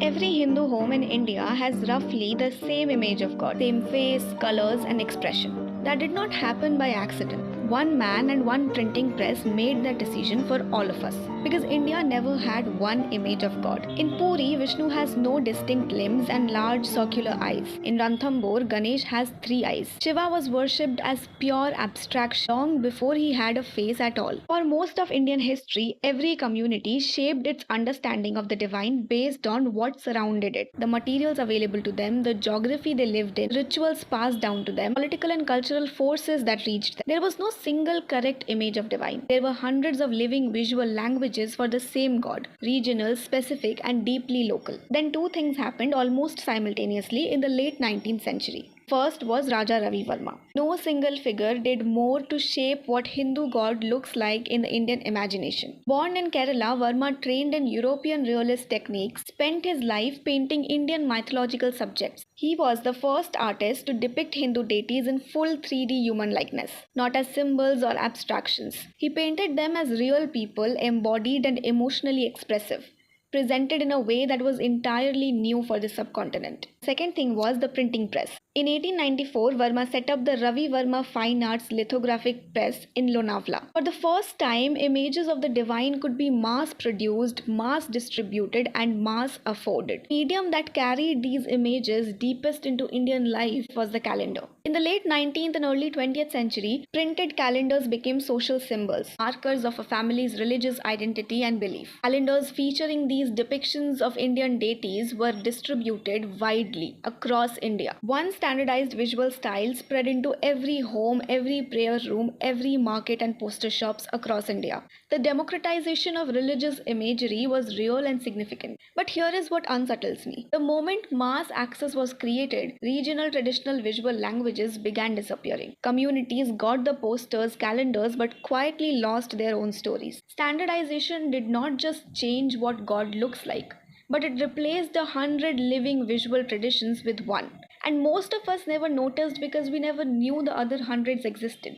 Every Hindu home in India has roughly the same image of God, same face, colors, and expression. That did not happen by accident. One man and one printing press made that decision for all of us. Because India never had one image of God. In Puri, Vishnu has no distinct limbs and large circular eyes. In Ranthambore, Ganesh has three eyes. Shiva was worshipped as pure abstraction long before he had a face at all. For most of Indian history, every community shaped its understanding of the divine based on what surrounded it, the materials available to them, the geography they lived in, rituals passed down to them, political and cultural forces that reached them. There was no single correct image of divine. There were hundreds of living visual languages for the same God, regional, specific, and deeply local. Then two things happened almost simultaneously in the late 19th century. First was Raja Ravi Varma. No single figure did more to shape what Hindu god looks like in the Indian imagination. Born in Kerala, Varma trained in European realist techniques, spent his life painting Indian mythological subjects. He was the first artist to depict Hindu deities in full 3D human likeness, not as symbols or abstractions. He painted them as real people, embodied and emotionally expressive, presented in a way that was entirely new for the subcontinent. Second thing was the printing press. In 1894, Varma set up the Ravi Varma Fine Arts Lithographic Press in Lonavla. For the first time, images of the divine could be mass produced, mass distributed, and mass afforded. The medium that carried these images deepest into Indian life was the calendar. In the late 19th and early 20th century, printed calendars became social symbols, markers of a family's religious identity and belief. Calendars featuring these depictions of Indian deities were distributed widely across India. One standardized visual style spread into every home, every prayer room, every market and poster shops across India. The democratization of religious imagery was real and significant. But here is what unsettles me. The moment mass access was created, regional traditional visual languages began disappearing. Communities got the posters, calendars, but quietly lost their own stories. Standardization did not just change what God looks like, but it replaced 100 living visual traditions with one. And most of us never noticed because we never knew the other hundreds existed.